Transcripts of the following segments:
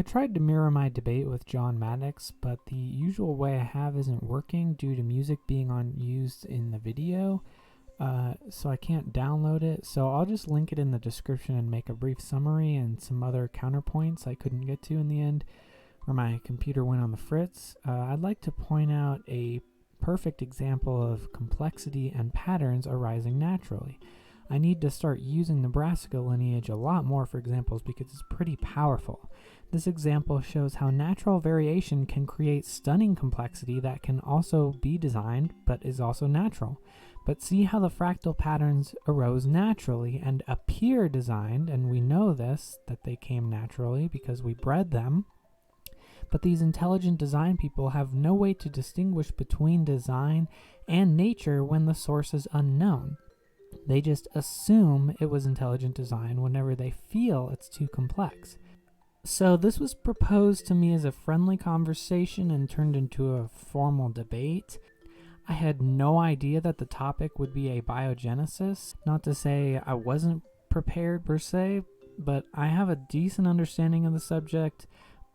I tried to mirror my debate with John Maddox, but the usual way I have isn't working due to music being used in the video, so I can't download it. So I'll just link it in the description and make a brief summary and some other counterpoints I couldn't get to in the end, where my computer went on the fritz. I'd like to point out a perfect example of complexity and patterns arising naturally. I need to start using the brassica lineage a lot more for examples because it's pretty powerful. This example shows how natural variation can create stunning complexity that can also be designed but is also natural. But see how the fractal patterns arose naturally and appear designed, and we know this, that they came naturally because we bred them. But these intelligent design people have no way to distinguish between design and nature when the source is unknown. They just assume it was intelligent design whenever they feel it's too complex. So this was proposed to me as a friendly conversation and turned into a formal debate. I had no idea that the topic would be abiogenesis. Not to say I wasn't prepared per se, but I have a decent understanding of the subject,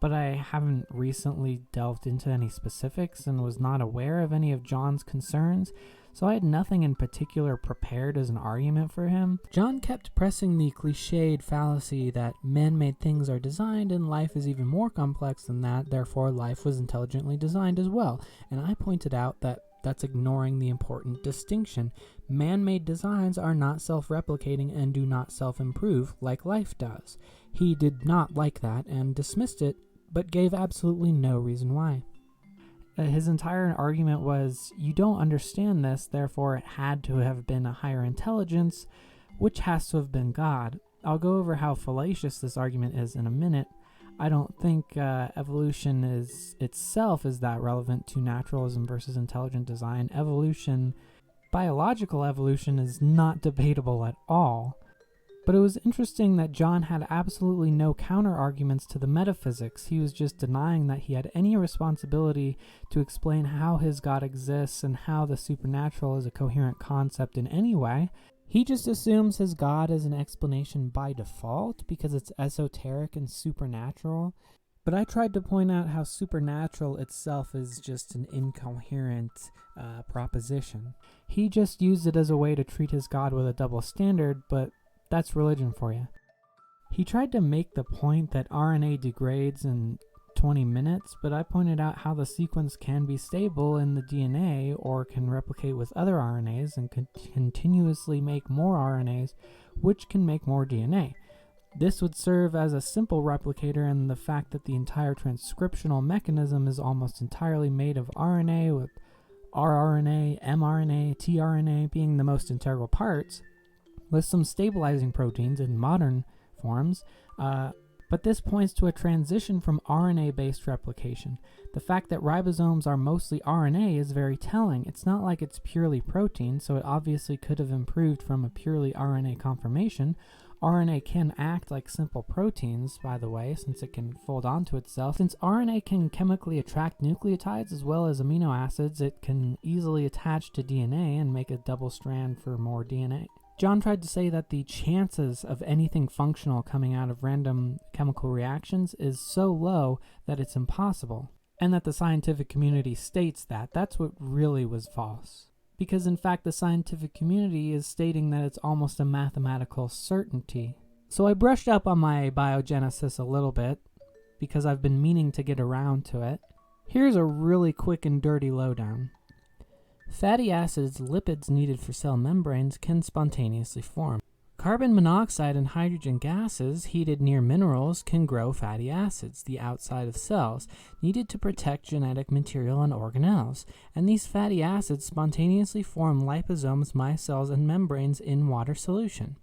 but I haven't recently delved into any specifics and was not aware of any of John's concerns, so I had nothing in particular prepared as an argument for him. John kept pressing the cliched fallacy that man-made things are designed and life is even more complex than that, therefore life was intelligently designed as well, and I pointed out that that's ignoring the important distinction. Man-made designs are not self-replicating and do not self-improve like life does. He did not like that and dismissed it, but gave absolutely no reason why. His entire argument was, you don't understand this, therefore it had to have been a higher intelligence, which has to have been God. I'll go over how fallacious this argument is in a minute. I don't think evolution itself is that relevant to naturalism versus intelligent design. Biological evolution is not debatable at all. But it was interesting that John had absolutely no counter-arguments to the metaphysics. He was just denying that he had any responsibility to explain how his God exists and how the supernatural is a coherent concept in any way. He just assumes his God is an explanation by default because it's esoteric and supernatural. But I tried to point out how supernatural itself is just an incoherent proposition. He just used it as a way to treat his God with a double standard, but that's religion for you. He tried to make the point that RNA degrades in 20 minutes, but I pointed out how the sequence can be stable in the DNA or can replicate with other RNAs and continuously make more RNAs, which can make more DNA. This would serve as a simple replicator, and the fact that the entire transcriptional mechanism is almost entirely made of RNA, with rRNA, mRNA, tRNA being the most integral parts, with some stabilizing proteins in modern forms, but this points to a transition from RNA-based replication. The fact that ribosomes are mostly RNA is very telling. It's not like it's purely protein, so it obviously could have improved from a purely RNA conformation. RNA can act like simple proteins, by the way, since it can fold onto itself. Since RNA can chemically attract nucleotides as well as amino acids, it can easily attach to DNA and make a double strand for more DNA. John tried to say that the chances of anything functional coming out of random chemical reactions is so low that it's impossible, and that the scientific community states that. That's what really was false. Because in fact the scientific community is stating that it's almost a mathematical certainty. So I brushed up on my abiogenesis a little bit, because I've been meaning to get around to it. Here's a really quick and dirty lowdown. Fatty acids, lipids needed for cell membranes, can spontaneously form. Carbon monoxide and hydrogen gases heated near minerals can grow fatty acids, the outside of cells, needed to protect genetic material and organelles, and these fatty acids spontaneously form liposomes, micelles, and membranes in water solution.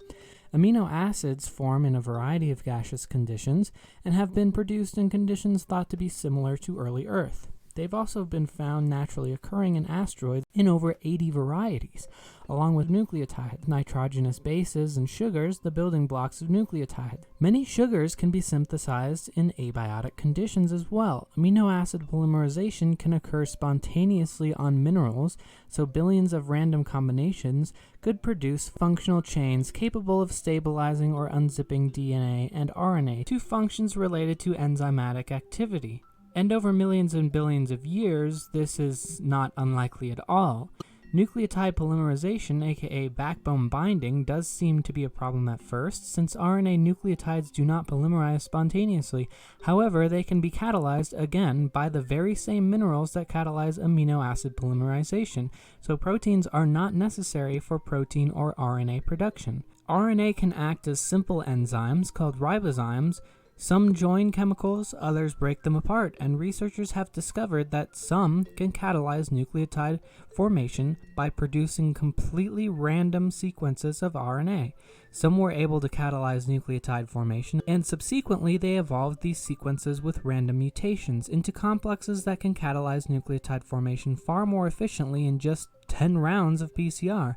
Amino acids form in a variety of gaseous conditions and have been produced in conditions thought to be similar to early Earth. They've also been found naturally occurring in asteroids in over 80 varieties, along with nucleotides, nitrogenous bases, and sugars, the building blocks of nucleotides. Many sugars can be synthesized in abiotic conditions as well. Amino acid polymerization can occur spontaneously on minerals, so billions of random combinations could produce functional chains capable of stabilizing or unzipping DNA and RNA to functions related to enzymatic activity. And over millions and billions of years, this is not unlikely at all. Nucleotide polymerization, aka backbone binding, does seem to be a problem at first, since RNA nucleotides do not polymerize spontaneously. However, they can be catalyzed, again, by the very same minerals that catalyze amino acid polymerization, so proteins are not necessary for protein or RNA production. RNA can act as simple enzymes called ribozymes. Some join chemicals, others break them apart, and researchers have discovered that some can catalyze nucleotide formation by producing completely random sequences of RNA. Some were able to catalyze nucleotide formation, and subsequently they evolved these sequences with random mutations into complexes that can catalyze nucleotide formation far more efficiently in just 10 rounds of PCR.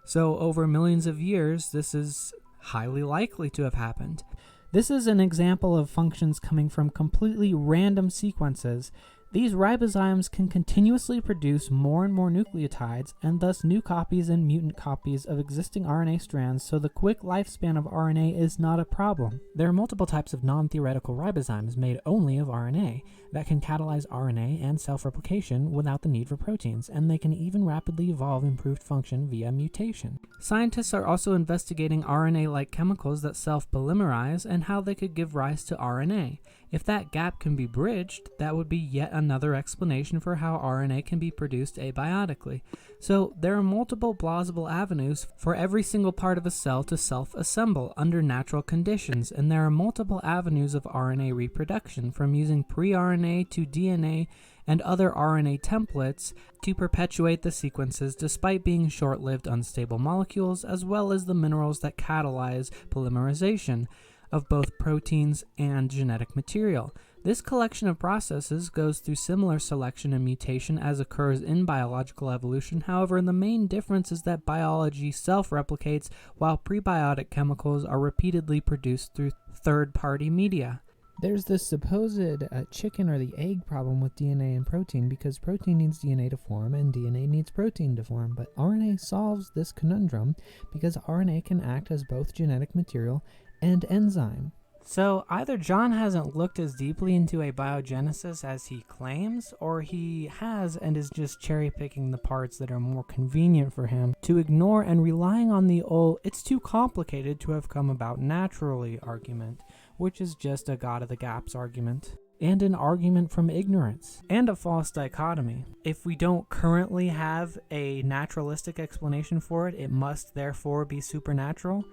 So over millions of years, this is highly likely to have happened. This is an example of functions coming from completely random sequences. These ribozymes can continuously produce more and more nucleotides, and thus new copies and mutant copies of existing RNA strands, so the quick lifespan of RNA is not a problem. There are multiple types of non-theoretical ribozymes made only of RNA that can catalyze RNA and self-replication without the need for proteins, and they can even rapidly evolve improved function via mutation. Scientists are also investigating RNA-like chemicals that self-polymerize and how they could give rise to RNA. If that gap can be bridged, that would be yet another explanation for how RNA can be produced abiotically. So there are multiple plausible avenues for every single part of a cell to self-assemble under natural conditions, and there are multiple avenues of RNA reproduction, from using pre-RNA to DNA and other RNA templates to perpetuate the sequences despite being short-lived unstable molecules, as well as the minerals that catalyze polymerization of both proteins and genetic material. This collection of processes goes through similar selection and mutation as occurs in biological evolution. However, the main difference is that biology self-replicates while prebiotic chemicals are repeatedly produced through third-party media. There's this supposed chicken or the egg problem with DNA and protein, because protein needs DNA to form and DNA needs protein to form, but RNA solves this conundrum because RNA can act as both genetic material and enzyme. So either John hasn't looked as deeply into abiogenesis as he claims, or he has and is just cherry-picking the parts that are more convenient for him to ignore and relying on the old "it's too complicated to have come about naturally" argument, which is just a God of the gaps argument, and an argument from ignorance, and a false dichotomy. If we don't currently have a naturalistic explanation for it, it must therefore be supernatural.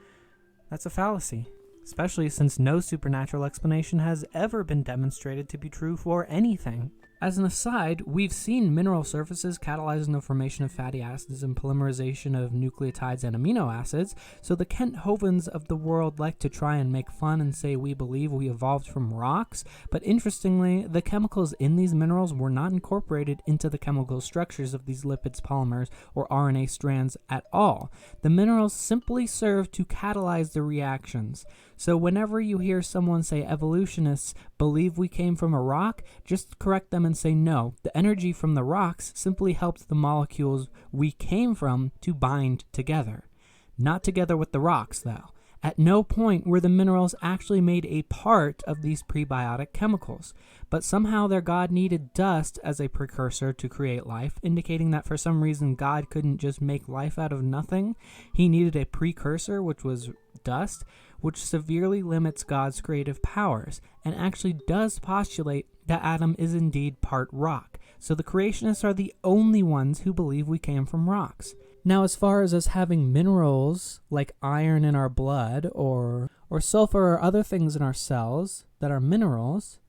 That's a fallacy, especially since no supernatural explanation has ever been demonstrated to be true for anything. As an aside, we've seen mineral surfaces catalyzing the formation of fatty acids and polymerization of nucleotides and amino acids, so the Kent Hovens of the world like to try and make fun and say we believe we evolved from rocks, but interestingly, the chemicals in these minerals were not incorporated into the chemical structures of these lipids, polymers, or RNA strands at all. The minerals simply serve to catalyze the reactions. So whenever you hear someone say evolutionists believe we came from a rock, just correct them and say no. The energy from the rocks simply helped the molecules we came from to bind together. Not together with the rocks, though. At no point were the minerals actually made a part of these prebiotic chemicals, but somehow their God needed dust as a precursor to create life, indicating that for some reason God couldn't just make life out of nothing. He needed a precursor, which was dust, which severely limits God's creative powers, and actually does postulate that Adam is indeed part rock. So the creationists are the only ones who believe we came from rocks. Now, as far as us having minerals like iron in our blood or sulfur or other things in our cells that are minerals,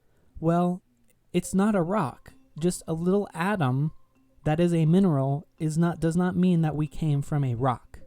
well, it's not a rock. Just a little atom that is a mineral does not mean that we came from a rock.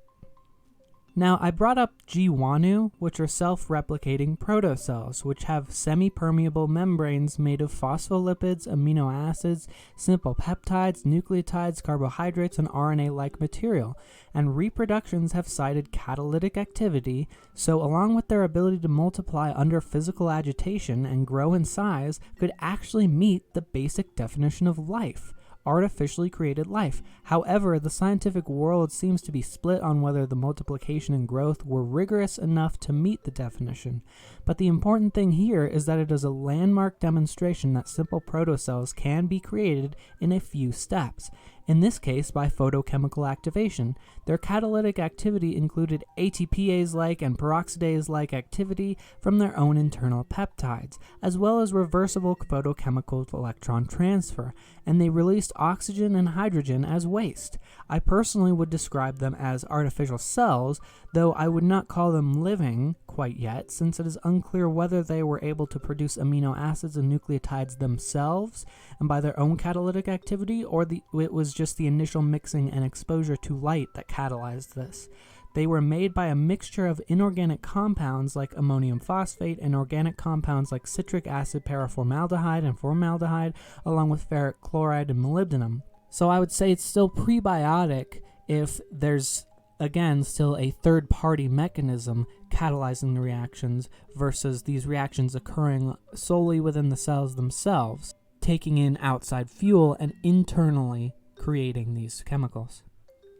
Now, I brought up GWANU, which are self-replicating protocells, which have semi-permeable membranes made of phospholipids, amino acids, simple peptides, nucleotides, carbohydrates, and RNA-like material, and reproductions have cited catalytic activity, so along with their ability to multiply under physical agitation and grow in size, could actually meet the basic definition of life. Artificially created life. However, the scientific world seems to be split on whether the multiplication and growth were rigorous enough to meet the definition. But the important thing here is that it is a landmark demonstration that simple protocells can be created in a few steps. In this case, by photochemical activation. Their catalytic activity included ATPase-like and peroxidase-like activity from their own internal peptides, as well as reversible photochemical electron transfer, and they released oxygen and hydrogen as waste. I personally would describe them as artificial cells, though I would not call them living quite yet, since it is unclear whether they were able to produce amino acids and nucleotides themselves and by their own catalytic activity, or it was just the initial mixing and exposure to light that catalyzed this. They were made by a mixture of inorganic compounds like ammonium phosphate and organic compounds like citric acid, paraformaldehyde, and formaldehyde, along with ferric chloride and molybdenum. So I would say it's still prebiotic if there's, again, still a third-party mechanism catalyzing the reactions versus these reactions occurring solely within the cells themselves, taking in outside fuel and internally creating these chemicals.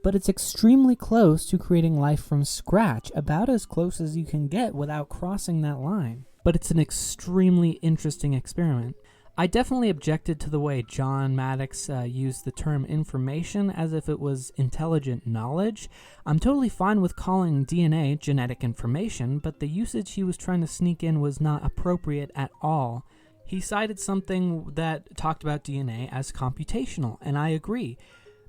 But it's extremely close to creating life from scratch, about as close as you can get without crossing that line. But it's an extremely interesting experiment. I definitely objected to the way John Maddox used the term information as if it was intelligent knowledge. I'm totally fine with calling DNA genetic information, but the usage he was trying to sneak in was not appropriate at all. He cited something that talked about DNA as computational, and I agree.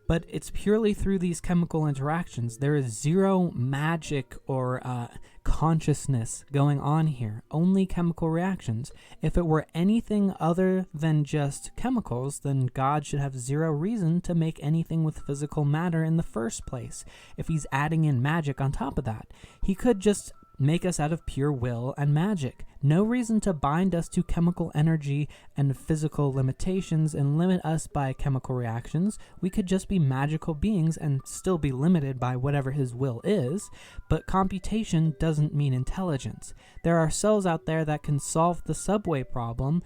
But it's purely through these chemical interactions. There is zero magic or consciousness going on here, only chemical reactions. If it were anything other than just chemicals, then God should have zero reason to make anything with physical matter in the first place, if he's adding in magic on top of that. He could just make us out of pure will and magic. No reason to bind us to chemical energy and physical limitations and limit us by chemical reactions. We could just be magical beings and still be limited by whatever his will is, but computation doesn't mean intelligence. There are cells out there that can solve the subway problem.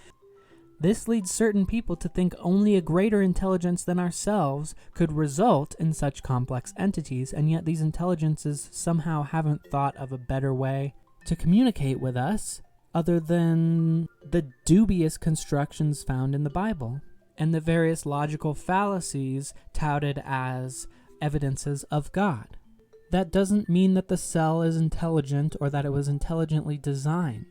This leads certain people to think only a greater intelligence than ourselves could result in such complex entities, and yet these intelligences somehow haven't thought of a better way to communicate with us other than the dubious constructions found in the Bible and the various logical fallacies touted as evidences of God. That doesn't mean that the cell is intelligent or that it was intelligently designed.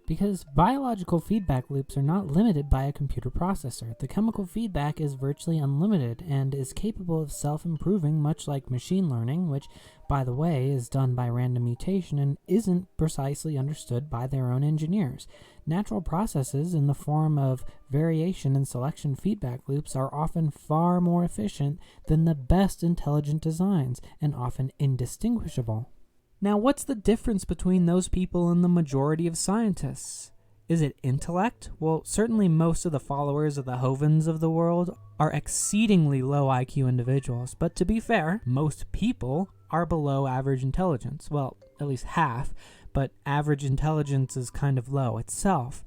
Because biological feedback loops are not limited by a computer processor. The chemical feedback is virtually unlimited and is capable of self-improving, much like machine learning, which, by the way, is done by random mutation and isn't precisely understood by their own engineers. Natural processes in the form of variation and selection feedback loops are often far more efficient than the best intelligent designs, and often indistinguishable. Now, what's the difference between those people and the majority of scientists? Is it intellect? Well, certainly most of the followers of the Hovens of the world are exceedingly low IQ individuals, but to be fair, most people are below average intelligence. Well, at least half, but average intelligence is kind of low itself.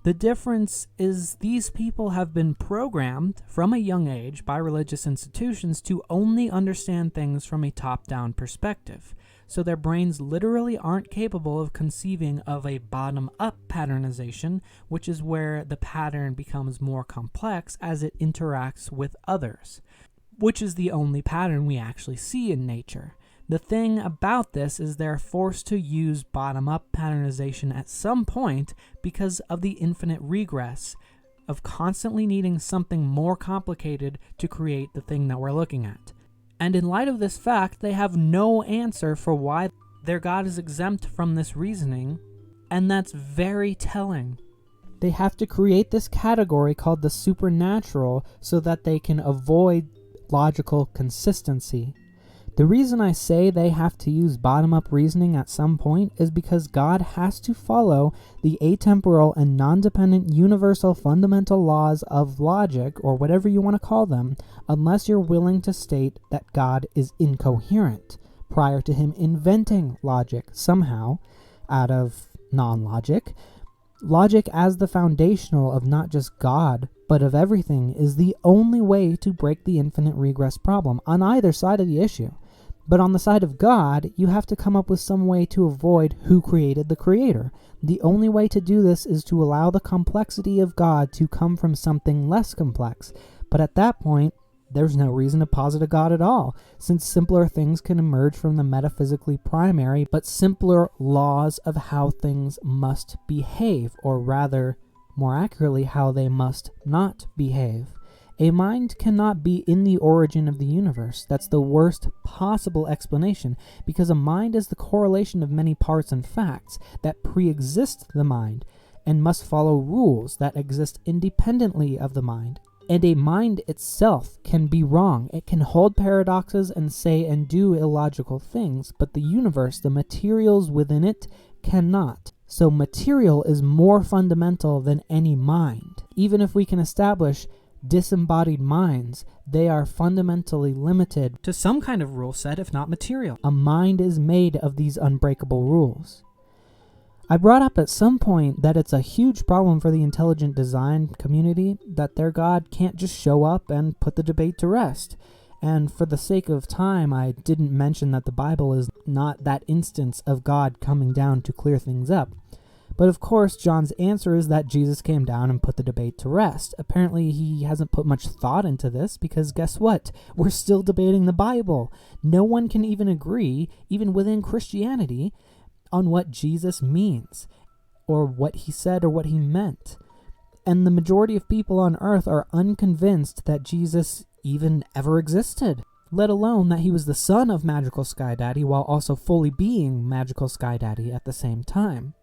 The difference is these people have been programmed from a young age by religious institutions to only understand things from a top-down perspective. So their brains literally aren't capable of conceiving of a bottom-up patternization, which is where the pattern becomes more complex as it interacts with others, which is the only pattern we actually see in nature. The thing about this is they're forced to use bottom-up patternization at some point because of the infinite regress of constantly needing something more complicated to create the thing that we're looking at. And in light of this fact, they have no answer for why their God is exempt from this reasoning, and that's very telling. They have to create this category called the supernatural so that they can avoid logical consistency. The reason I say they have to use bottom-up reasoning at some point is because God has to follow the atemporal and non-dependent universal fundamental laws of logic, or whatever you want to call them, unless you're willing to state that God is incoherent prior to him inventing logic somehow out of non-logic. Logic as the foundational of not just God, but of everything, is the only way to break the infinite regress problem on either side of the issue. But on the side of God, you have to come up with some way to avoid who created the creator. The only way to do this is to allow the complexity of God to come from something less complex. But at that point, there's no reason to posit a God at all, since simpler things can emerge from the metaphysically primary, but simpler laws of how things must behave, or rather, more accurately, how they must not behave. A mind cannot be in the origin of the universe. That's the worst possible explanation, because a mind is the correlation of many parts and facts that pre-exist the mind, and must follow rules that exist independently of the mind. And a mind itself can be wrong. It can hold paradoxes and say and do illogical things, but the universe, the materials within it, cannot. So material is more fundamental than any mind. Even if we can establish disembodied minds, they are fundamentally limited to some kind of rule set, if not material. A mind is made of these unbreakable rules. I brought up at some point that it's a huge problem for the intelligent design community that their God can't just show up and put the debate to rest. And for the sake of time, I didn't mention that the Bible is not that instance of God coming down to clear things up. But of course, John's answer is that Jesus came down and put the debate to rest. Apparently, he hasn't put much thought into this because guess what? We're still debating the Bible. No one can even agree, even within Christianity, on what Jesus means, or what he said, or what he meant. And the majority of people on earth are unconvinced that Jesus even ever existed, let alone that he was the son of Magical Sky Daddy while also fully being Magical Sky Daddy at the same time.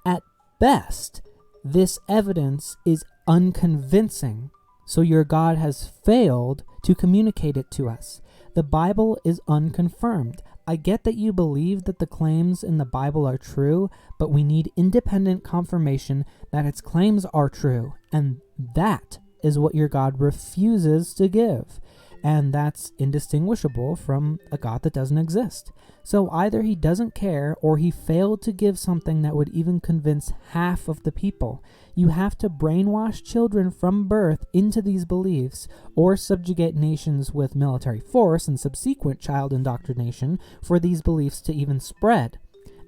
At best, this evidence is unconvincing, so your God has failed to communicate it to us. The Bible is unconfirmed. I get that you believe that the claims in the Bible are true, but we need independent confirmation that its claims are true, and that is what your God refuses to give. And that's indistinguishable from a God that doesn't exist. So either he doesn't care, or he failed to give something that would even convince half of the people. You have to brainwash children from birth into these beliefs, or subjugate nations with military force and subsequent child indoctrination for these beliefs to even spread.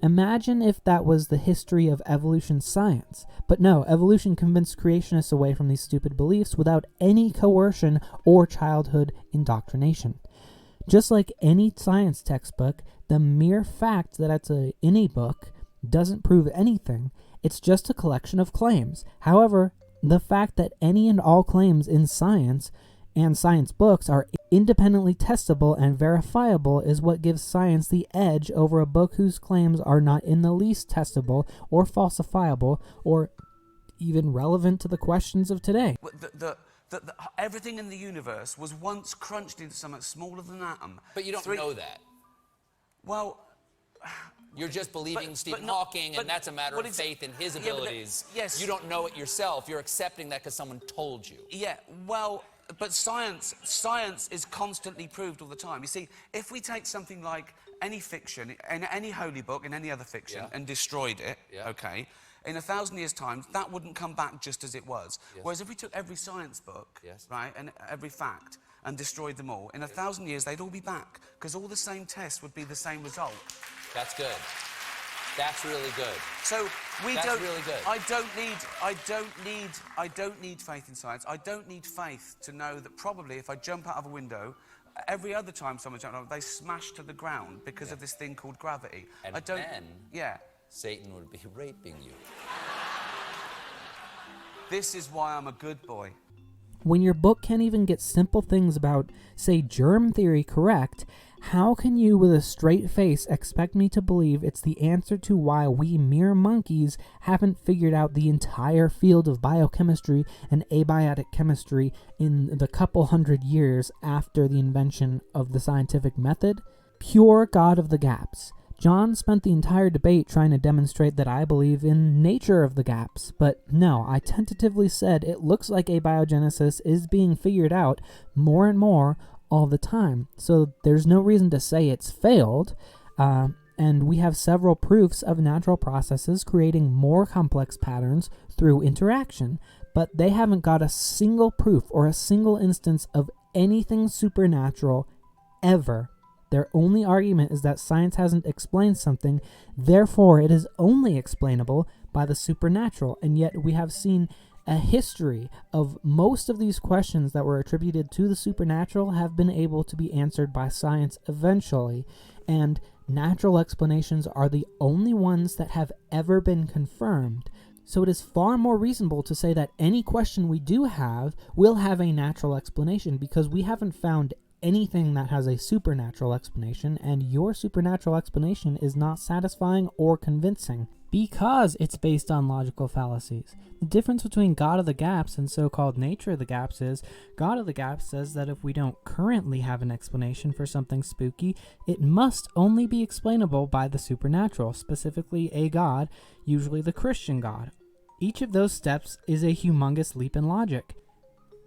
Imagine if that was the history of evolution science. But no, evolution convinced creationists away from these stupid beliefs without any coercion or childhood indoctrination. Just like any science textbook, the mere fact that it's in a book doesn't prove anything. It's just a collection of claims. However, the fact that any and all claims in science and science books are independently testable and verifiable is what gives science the edge over a book whose claims are not in the least testable or falsifiable or even relevant to the questions of today. Everything in the universe was once crunched into something smaller than an atom. But you don't know that. Well... You're just believing Stephen Hawking, and that's a matter of faith in his abilities. Yes. You don't know it yourself. You're accepting that because someone told you. Yeah, well... But science is constantly proved all the time. You see, if we take something like any fiction, in any holy book, in any other fiction, and destroyed it, okay, in 1,000 years' time, that wouldn't come back just as it was. Yes. Whereas if we took every science book, right, and every fact, and destroyed them all, in 1,000 years, they'd all be back, because all the same tests would be the same result. That's good. That's really good. So That's really good. I don't need faith in science. I don't need faith to know that probably if I jump out of a window, every other time someone jumps out, they smash to the ground because of this thing called gravity. And then Satan would be raping you. This is why I'm a good boy. When your book can't even get simple things about, say, germ theory correct, how can you with a straight face expect me to believe it's the answer to why we mere monkeys haven't figured out the entire field of biochemistry and abiotic chemistry in the couple hundred years after the invention of the scientific method? pure God of the gaps. John spent the entire debate trying to demonstrate that I believe in nature of the gaps, but no, I tentatively said it looks like abiogenesis is being figured out more and more all the time, so there's no reason to say it's failed, and we have several proofs of natural processes creating more complex patterns through interaction, but they haven't got a single proof or a single instance of anything supernatural ever. Their only argument is that science hasn't explained something, therefore it is only explainable by the supernatural. And yet we have seen a history of most of these questions that were attributed to the supernatural have been able to be answered by science eventually. And natural explanations are the only ones that have ever been confirmed. So it is far more reasonable to say that any question we do have will have a natural explanation, because we haven't found anything that has a supernatural explanation, and your supernatural explanation is not satisfying or convincing because it's based on logical fallacies. The difference between God of the gaps and so-called nature of the gaps is God of the gaps says that if we don't currently have an explanation for something spooky, it must only be explainable by the supernatural, specifically a God, usually the Christian God. Each of those steps is a humongous leap in logic.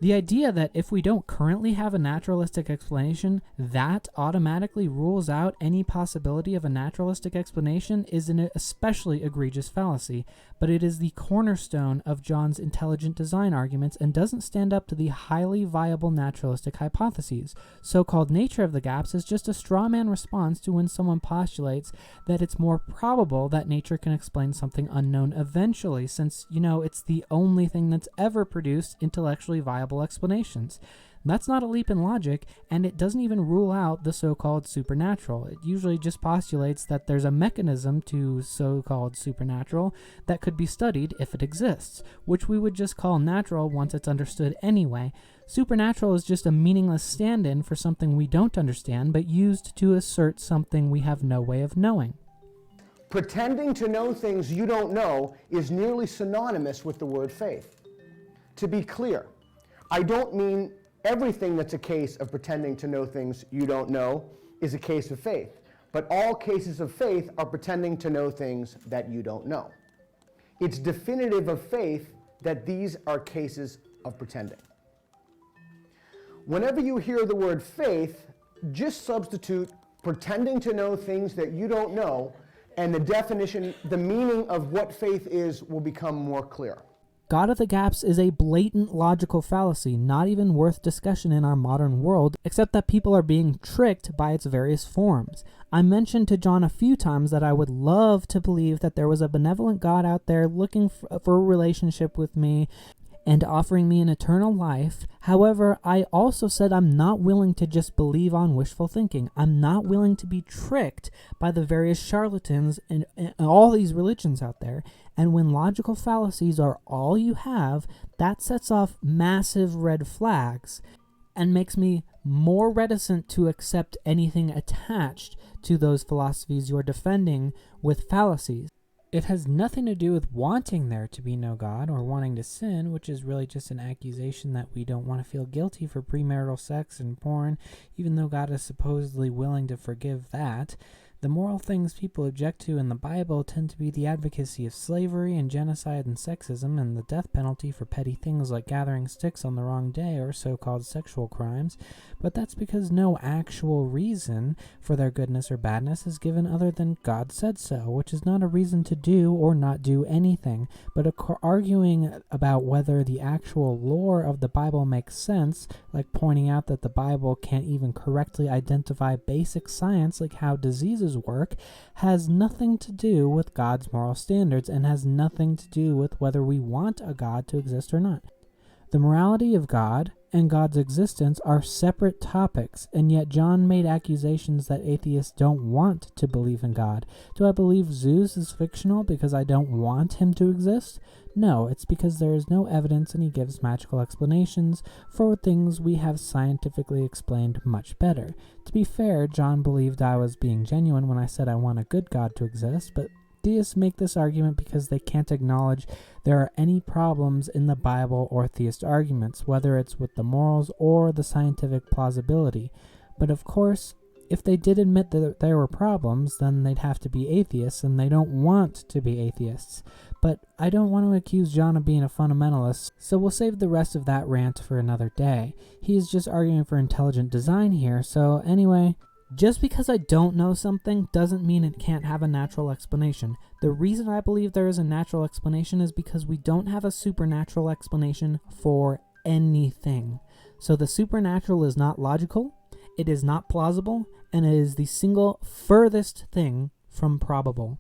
The idea that if we don't currently have a naturalistic explanation, that automatically rules out any possibility of a naturalistic explanation is an especially egregious fallacy, but it is the cornerstone of John's intelligent design arguments and doesn't stand up to the highly viable naturalistic hypotheses. So-called nature of the gaps is just a straw man response to when someone postulates that it's more probable that nature can explain something unknown eventually, since, it's the only thing that's ever produced intellectually viable explanations. That's not a leap in logic, and it doesn't even rule out the so-called supernatural. It usually just postulates that there's a mechanism to so-called supernatural that could be studied if it exists, which we would just call natural once it's understood anyway. Supernatural is just a meaningless stand-in for something we don't understand, but used to assert something we have no way of knowing. Pretending to know things you don't know is nearly synonymous with the word faith. To be clear, I don't mean everything that's a case of pretending to know things you don't know is a case of faith, but all cases of faith are pretending to know things that you don't know. It's definitive of faith that these are cases of pretending. Whenever you hear the word faith, just substitute pretending to know things that you don't know, and the definition, the meaning of what faith is will become more clear. God of the gaps is a blatant logical fallacy, not even worth discussion in our modern world, except that people are being tricked by its various forms. I mentioned to John a few times that I would love to believe that there was a benevolent God out there looking for a relationship with me and offering me an eternal life. However, I also said I'm not willing to just believe on wishful thinking. I'm not willing to be tricked by the various charlatans and all these religions out there. And when logical fallacies are all you have, that sets off massive red flags and makes me more reticent to accept anything attached to those philosophies you're defending with fallacies. It has nothing to do with wanting there to be no God or wanting to sin, which is really just an accusation that we don't want to feel guilty for premarital sex and porn, even though God is supposedly willing to forgive that. The moral things people object to in the Bible tend to be the advocacy of slavery and genocide and sexism and the death penalty for petty things like gathering sticks on the wrong day or so-called sexual crimes, but that's because no actual reason for their goodness or badness is given other than God said so, which is not a reason to do or not do anything, but arguing about whether the actual lore of the Bible makes sense, like pointing out that the Bible can't even correctly identify basic science like how diseases work, has nothing to do with God's moral standards and has nothing to do with whether we want a God to exist or not. The morality of God and God's existence are separate topics, and yet John made accusations that atheists don't want to believe in God. Do I believe Zeus is fictional because I don't want him to exist? No, it's because there is no evidence and he gives magical explanations for things we have scientifically explained much better. To be fair, John believed I was being genuine when I said I want a good God to exist, but theists make this argument because they can't acknowledge there are any problems in the Bible or theist arguments, whether it's with the morals or the scientific plausibility. But of course, If they did admit that there were problems, then they'd have to be atheists, and they don't want to be atheists. But I don't want to accuse John of being a fundamentalist, so we'll save the rest of that rant for another day. He is just arguing for intelligent design here, so anyway, just because I don't know something doesn't mean it can't have a natural explanation. The reason I believe there is a natural explanation is because we don't have a supernatural explanation for anything. So the supernatural is not logical, it is not plausible, and it is the single furthest thing from probable.